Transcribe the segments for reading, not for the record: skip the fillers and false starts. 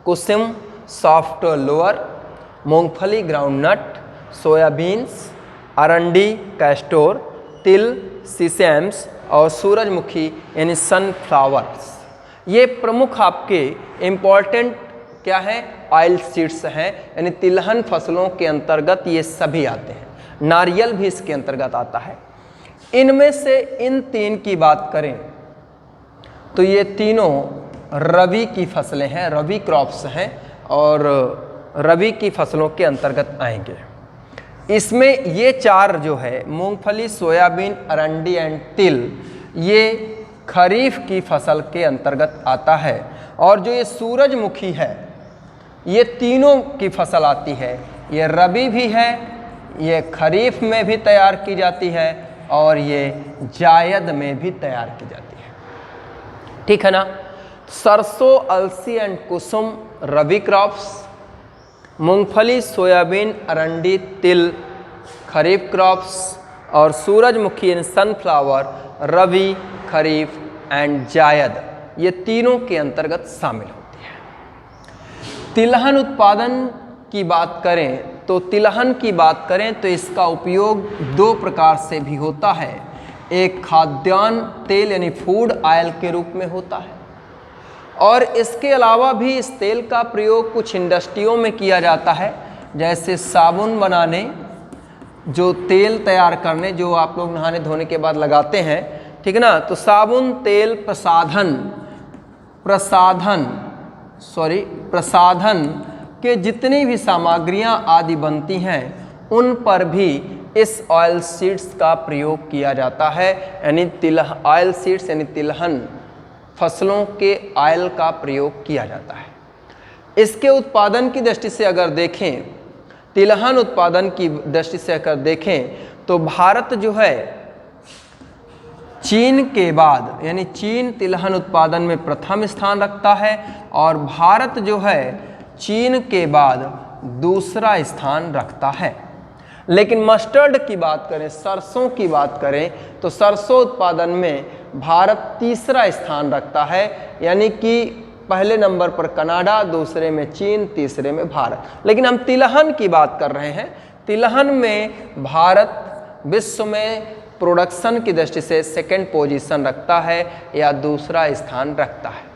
कुसुम soft lower, मूंगफली groundnut, soya beans, अरंडी कैस्टोर, तिल सीसेम्स और सूरजमुखी यानी सनफ्लावर्स। ये प्रमुख आपके इम्पॉर्टेंट क्या है ऑयल सीड्स हैं, यानी तिलहन फसलों के अंतर्गत ये सभी आते हैं। नारियल भी इसके अंतर्गत आता है। इनमें से इन तीन की बात करें तो ये तीनों रबी की फसलें हैं, रबी क्रॉप्स हैं और रबी की फसलों के अंतर्गत आएंगे। इसमें ये चार जो है मूंगफली, सोयाबीन, अरंडी एंड तिल, ये खरीफ की फसल के अंतर्गत आता है। और जो ये सूरजमुखी है ये तीनों की फसल आती है। ये रबी भी है, ये खरीफ में भी तैयार की जाती है और ये जायद में भी तैयार की जाती है। ठीक है ना। सरसों, अलसी एंड कुसुम रबी क्रॉप्स, मूंगफली, सोयाबीन, अरंडी, तिल खरीफ क्रॉप्स और सूरजमुखी यानी सनफ्लावर रबी, खरीफ एंड जायद, ये तीनों के अंतर्गत शामिल होती है। तिलहन उत्पादन की बात करें तो तो इसका उपयोग दो प्रकार से भी होता है। एक खाद्यान्न तेल यानी फूड ऑयल के रूप में होता है और इसके अलावा भी इस तेल का प्रयोग कुछ इंडस्ट्रियों में किया जाता है, जैसे साबुन बनाने, जो तेल तैयार करने, जो आप लोग नहाने धोने के बाद लगाते हैं, ठीक है ना। तो साबुन तेल प्रसाधन के जितनी भी सामग्रियां आदि बनती हैं उन पर भी इस ऑयल सीड्स का प्रयोग किया जाता है, यानी ऑयल सीड्स यानी तिलहन फसलों के ऑयल का प्रयोग किया जाता है। इसके उत्पादन की दृष्टि से अगर देखें, तिलहन उत्पादन की दृष्टि से अगर देखें तो भारत जो है चीन के बाद, यानी चीन तिलहन उत्पादन में प्रथम स्थान रखता है और भारत जो है चीन के बाद दूसरा स्थान रखता है। लेकिन मस्टर्ड की बात करें, सरसों की बात करें तो सरसों उत्पादन में भारत तीसरा स्थान रखता है, यानी कि पहले नंबर पर कनाडा, दूसरे में चीन, तीसरे में भारत। लेकिन हम तिलहन की बात कर रहे हैं। तिलहन में भारत विश्व में प्रोडक्शन की दृष्टि से सेकंड पोजीशन रखता है या दूसरा स्थान रखता है।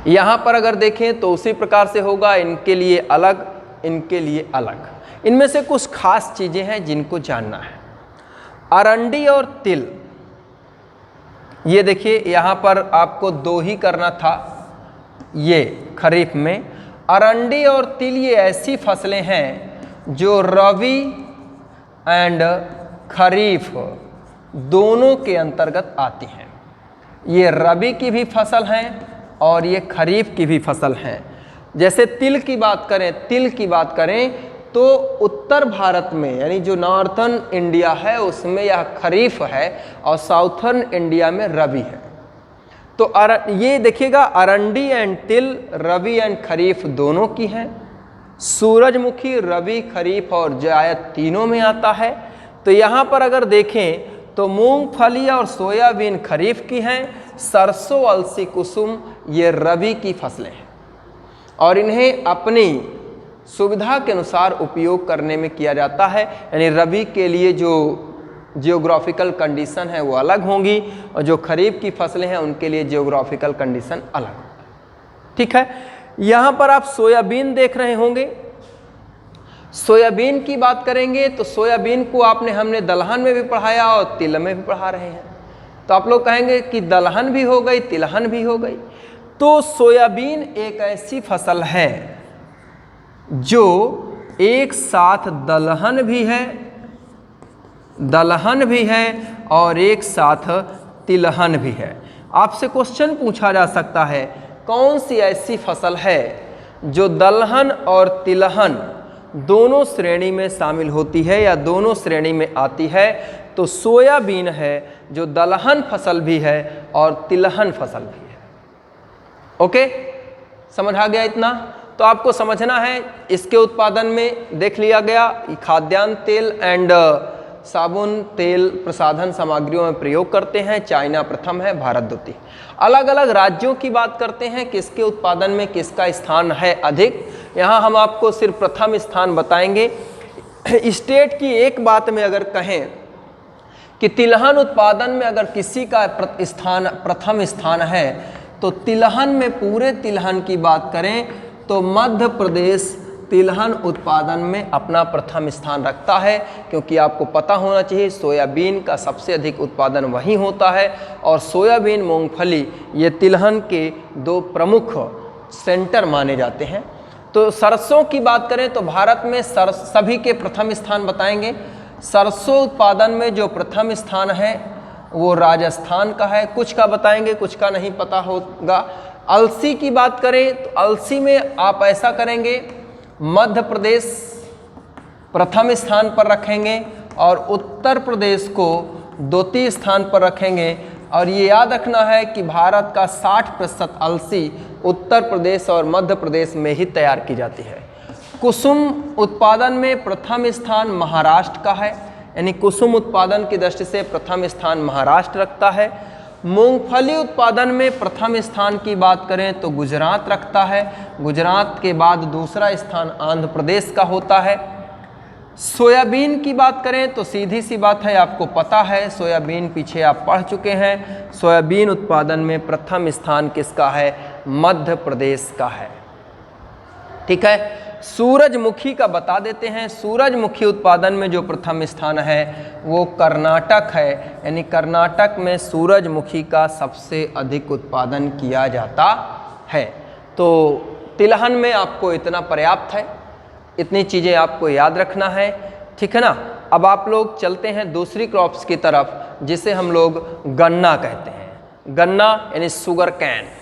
यहाँ पर अगर देखें तो उसी प्रकार से होगा, इनके लिए अलग, इनके लिए अलग। इनमें से कुछ खास चीज़ें हैं जिनको जानना है। अरंडी और तिल, ये देखिए यहाँ पर आपको दो ही करना था। ये खरीफ में अरंडी और तिल ये ऐसी फसलें हैं जो रबी एंड खरीफ दोनों के अंतर्गत आती हैं। ये रबी की भी फसल हैं और ये खरीफ की भी फसल हैं। जैसे तिल की बात करें तो उत्तर भारत में, यानी जो नॉर्थर्न इंडिया है उसमें यह खरीफ है और साउथर्न इंडिया में रबी है। तो ये देखिएगा अरंडी एंड तिल रबी एंड खरीफ दोनों की हैं। सूरजमुखी रबी, खरीफ और जायद तीनों में आता है। तो यहाँ पर अगर देखें तो मूंगफली और सोयाबीन खरीफ की हैं, सरसों, अलसी, कुसुम ये रबी की फसलें हैं और इन्हें अपनी सुविधा के अनुसार उपयोग करने में किया जाता है। यानी रबी के लिए जो जियोग्राफिकल कंडीशन है वो अलग होंगी और जो खरीफ की फसलें हैं उनके लिए जियोग्राफिकल कंडीशन अलग होगा। ठीक है। यहाँ पर आप सोयाबीन देख रहे होंगे। सोयाबीन की बात करेंगे तो सोयाबीन को हमने दलहन में भी पढ़ाया और तिल में भी पढ़ा रहे हैं। तो आप लोग कहेंगे कि दलहन भी हो गई, तिलहन भी हो गई। तो सोयाबीन एक ऐसी फसल है जो एक साथ दलहन भी है और एक साथ तिलहन भी है। आपसे क्वेश्चन पूछा जा सकता है कौन सी ऐसी फसल है जो दलहन और तिलहन दोनों श्रेणी में शामिल होती है या दोनों श्रेणी में आती है। तो सोयाबीन है जो दलहन फसल भी है और तिलहन फसल भी है। ओके, समझ आ गया इतना? तो आपको समझना है इसके उत्पादन में देख लिया गया खाद्यान्न तेल एंड साबुन, तेल, प्रसाधन सामग्रियों में प्रयोग करते हैं। चाइना प्रथम है, भारत द्वितीय। अलग अलग राज्यों की बात करते हैं, किसके उत्पादन में किसका स्थान है अधिक। यहाँ हम आपको सिर्फ प्रथम स्थान बताएंगे। स्टेट की एक बात में अगर कहें कि तिलहन उत्पादन में अगर किसी का प्रथम स्थान है तो तिलहन में, पूरे तिलहन की बात करें तो मध्य प्रदेश तिलहन उत्पादन में अपना प्रथम स्थान रखता है। क्योंकि आपको पता होना चाहिए सोयाबीन का सबसे अधिक उत्पादन वहीं होता है, और सोयाबीन, मूंगफली ये तिलहन के दो प्रमुख सेंटर माने जाते हैं। तो सरसों की बात करें तो भारत में सभी के प्रथम स्थान बताएंगे। सरसों उत्पादन में जो प्रथम स्थान है वो राजस्थान का है। कुछ का बताएंगे, कुछ का नहीं पता होगा। अलसी की बात करें तो अलसी में आप ऐसा करेंगे, मध्य प्रदेश प्रथम स्थान पर रखेंगे और उत्तर प्रदेश को द्वितीय स्थान पर रखेंगे। और ये याद रखना है कि भारत का 60% अलसी उत्तर प्रदेश और मध्य प्रदेश में ही तैयार की जाती है। कुसुम उत्पादन में प्रथम स्थान महाराष्ट्र का है, यानी कुसुम उत्पादन की दृष्टि से प्रथम स्थान महाराष्ट्र रखता है। मूंगफली उत्पादन में प्रथम स्थान की बात करें तो गुजरात रखता है। गुजरात के बाद दूसरा स्थान आंध्र प्रदेश का होता है। सोयाबीन की बात करें तो सीधी सी बात है, आपको पता है सोयाबीन, पीछे आप पढ़ चुके हैं। सोयाबीन उत्पादन में प्रथम स्थान किसका है? मध्य प्रदेश का है। ठीक है। सूरजमुखी का बता देते हैं। सूरजमुखी उत्पादन में जो प्रथम स्थान है वो कर्नाटक है, यानी कर्नाटक में सूरजमुखी का सबसे अधिक उत्पादन किया जाता है। तो तिलहन में आपको इतना पर्याप्त है, इतनी चीज़ें आपको याद रखना है। ठीक है ना। अब आप लोग चलते हैं दूसरी क्रॉप्स की तरफ, जिसे हम लोग गन्ना कहते हैं। गन्ना यानी शुगर कैन।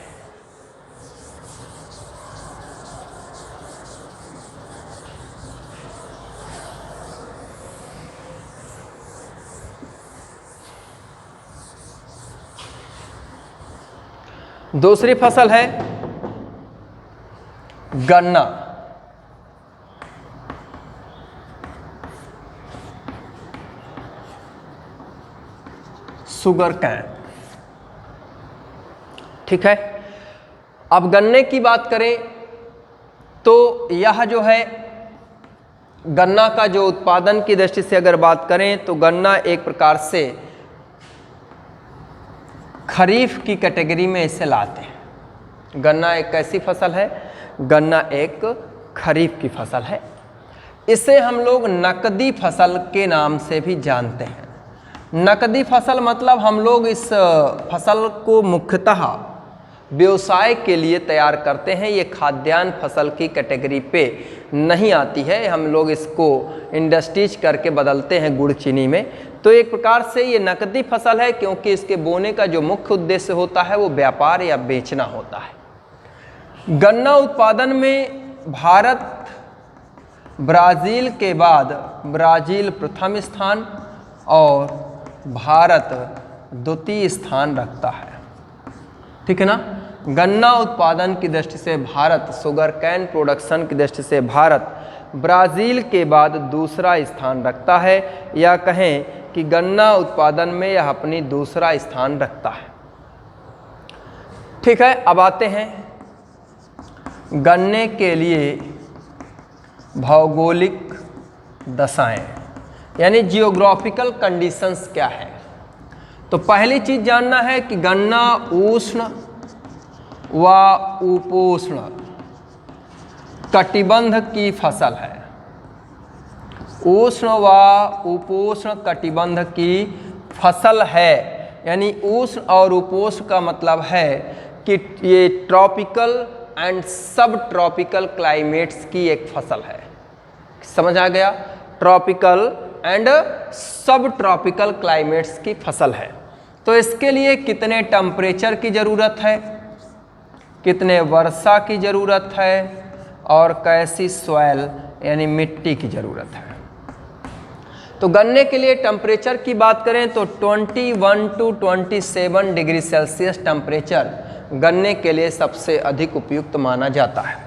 दूसरी फसल है गन्ना। Sugar cane. ठीक है। अब गन्ने की बात करें तो यह जो है गन्ना का जो उत्पादन की दृष्टि से अगर बात करें तो गन्ना एक प्रकार से खरीफ की कैटेगरी में इसे लाते हैं। गन्ना एक कैसी फसल है? गन्ना एक खरीफ की फसल है। इसे हम लोग नकदी फसल के नाम से भी जानते हैं। नकदी फसल मतलब हम लोग इस फसल को मुख्यतः व्यवसाय के लिए तैयार करते हैं। ये खाद्यान्न फसल की कैटेगरी पे नहीं आती है। हम लोग इसको इंडस्ट्रीज करके बदलते हैं गुड़ चीनी में। तो एक प्रकार से ये नकदी फसल है, क्योंकि इसके बोने का जो मुख्य उद्देश्य होता है वो व्यापार या बेचना होता है। गन्ना उत्पादन में भारत ब्राज़ील के बाद, ब्राज़ील प्रथम स्थान और भारत द्वितीय स्थान रखता है। ठीक है ना। गन्ना उत्पादन की दृष्टि से भारत, शुगर कैन प्रोडक्शन की दृष्टि से भारत ब्राज़ील के बाद दूसरा स्थान रखता है, या कहें कि गन्ना उत्पादन में यह अपनी दूसरा स्थान रखता है। ठीक है। अब आते हैं गन्ने के लिए भौगोलिक दशाएं, यानी जियोग्राफिकल कंडीशंस क्या है। तो पहली चीज जानना है कि गन्ना उष्ण व उपोष्ण कटिबंध की फसल है। उष्ण व उपोष्ण कटिबंध की फसल है, यानी उष्ण और उपोष्ण का मतलब है कि ये ट्रॉपिकल एंड सब ट्रॉपिकल क्लाइमेट्स की एक फसल है। समझ आ गया? ट्रॉपिकल एंड सब ट्रॉपिकल क्लाइमेट्स की फसल है। तो इसके लिए कितने टेम्परेचर की ज़रूरत है, कितने वर्षा की ज़रूरत है और कैसी सॉइल यानी मिट्टी की ज़रूरत है। तो गन्ने के लिए टेम्परेचर की बात करें तो 21 टू 27 डिग्री सेल्सियस टेम्परेचर गन्ने के लिए सबसे अधिक उपयुक्त माना जाता है।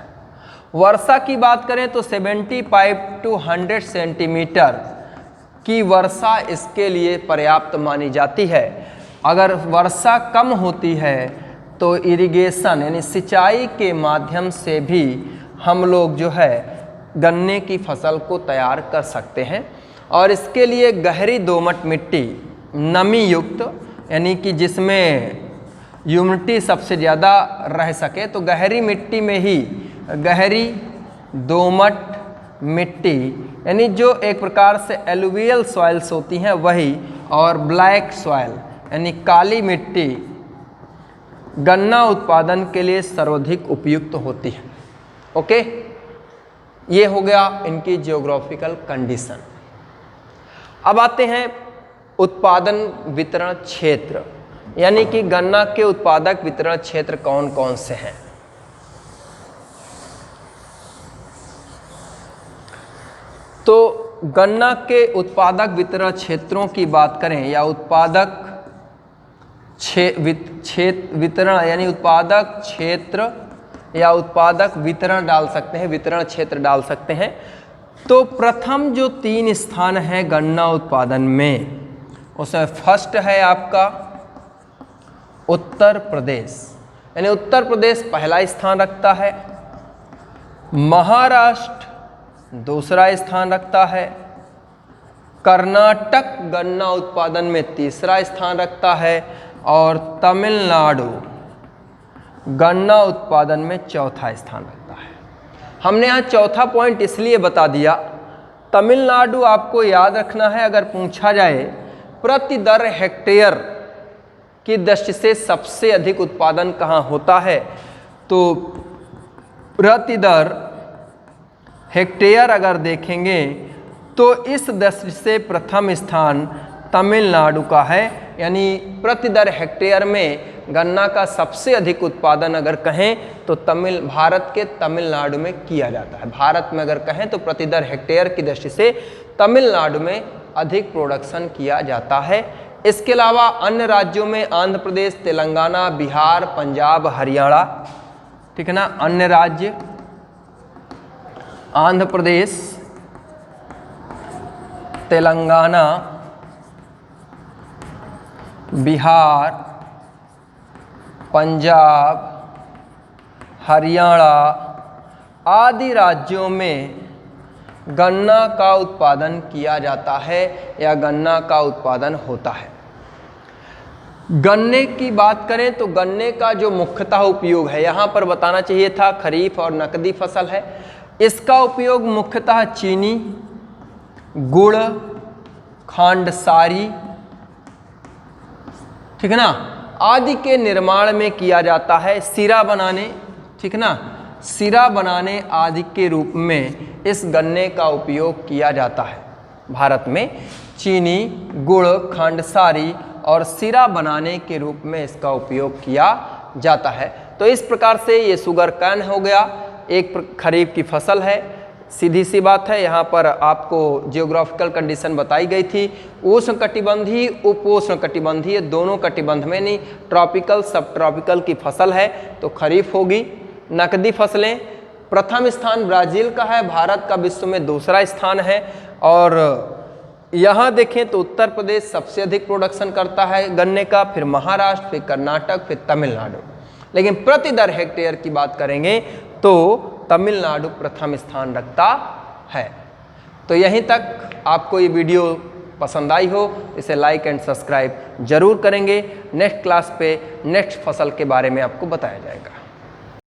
वर्षा की बात करें तो 75 टू 100 सेंटीमीटर कि वर्षा इसके लिए पर्याप्त मानी जाती है। अगर वर्षा कम होती है तो इरिगेशन यानी सिंचाई के माध्यम से भी हम लोग जो है गन्ने की फसल को तैयार कर सकते हैं। और इसके लिए गहरी दोमट मिट्टी, नमी युक्त यानी कि जिसमें ह्यूमिडिटी सबसे ज़्यादा रह सके, तो गहरी मिट्टी में ही गहरी दोमट मिट्टी यानी जो एक प्रकार से एलुवियल सॉइल्स होती हैं वही, और ब्लैक सॉइल यानी काली मिट्टी गन्ना उत्पादन के लिए सर्वाधिक उपयुक्त होती है। ओके, ये हो गया इनकी जियोग्राफिकल कंडीशन। अब आते हैं उत्पादन वितरण क्षेत्र, यानी कि गन्ना के उत्पादक वितरण क्षेत्र कौन कौन से हैं। तो गन्ना के उत्पादक वितरण क्षेत्रों की बात करें या उत्पादक वितरण यानी उत्पादक क्षेत्र या उत्पादक वितरण डाल सकते हैं, वितरण क्षेत्र डाल सकते हैं। तो प्रथम जो 3 स्थान है गन्ना उत्पादन में, उसमें फर्स्ट है आपका उत्तर प्रदेश, यानी उत्तर प्रदेश पहला स्थान रखता है। महाराष्ट्र दूसरा स्थान रखता है। कर्नाटक गन्ना उत्पादन में तीसरा स्थान रखता है और तमिलनाडु गन्ना उत्पादन में चौथा स्थान रखता है। हमने यहाँ चौथा पॉइंट इसलिए बता दिया, तमिलनाडु आपको याद रखना है, अगर पूछा जाए प्रति दर हेक्टेयर की दृष्टि से सबसे अधिक उत्पादन कहाँ होता है, तो प्रति दर हेक्टेयर अगर देखेंगे तो इस दृष्टि से प्रथम स्थान तमिलनाडु का है। यानी प्रति दर हेक्टेयर में गन्ना का सबसे अधिक उत्पादन अगर कहें तो भारत के तमिलनाडु में किया जाता है। भारत में अगर कहें तो प्रति दर हेक्टेयर की दृष्टि से तमिलनाडु में अधिक प्रोडक्शन किया जाता है। इसके अलावा अन्य राज्यों में आंध्र प्रदेश, तेलंगाना, बिहार, पंजाब, हरियाणा, ठीक है ना, अन्य राज्य आंध्र प्रदेश, तेलंगाना, बिहार, पंजाब, हरियाणा आदि राज्यों में गन्ना का उत्पादन किया जाता है या गन्ना का उत्पादन होता है। गन्ने की बात करें तो गन्ने का जो मुख्यतः उपयोग है, यहाँ पर बताना चाहिए था खरीफ और नकदी फसल है। इसका उपयोग मुख्यतः चीनी, गुड़, खांडसारी, ठीक है ना, आदि के निर्माण में किया जाता है। सिरा बनाने, ठीक है ना, सिरा बनाने आदि के रूप में इस गन्ने का उपयोग किया जाता है। भारत में चीनी, गुड़, खांडसारी और सिरा बनाने के रूप में इसका उपयोग किया जाता है। तो इस प्रकार से ये शुगर कैन हो गया, एक खरीफ की फसल है। सीधी सी बात है, यहाँ पर आपको जियोग्राफिकल कंडीशन बताई गई थी। उष्ण कटिबंधीय, उपोष्ण कटिबंधीय, दोनों कटिबंध में नहीं, ट्रॉपिकल सब ट्रॉपिकल की फसल है तो खरीफ होगी। नकदी फसलें, प्रथम स्थान ब्राज़ील का है, भारत का विश्व में दूसरा स्थान है। और यहाँ देखें तो उत्तर प्रदेश सबसे अधिक प्रोडक्शन करता है गन्ने का, फिर महाराष्ट्र, फिर कर्नाटक, फिर तमिलनाडु। लेकिन प्रति दर हेक्टेयर की बात करेंगे तो तमिलनाडु प्रथम स्थान रखता है। तो यहीं तक आपको ये वीडियो पसंद आई हो, इसे लाइक एंड सब्सक्राइब जरूर करेंगे। नेक्स्ट क्लास पे नेक्स्ट फसल के बारे में आपको बताया जाएगा।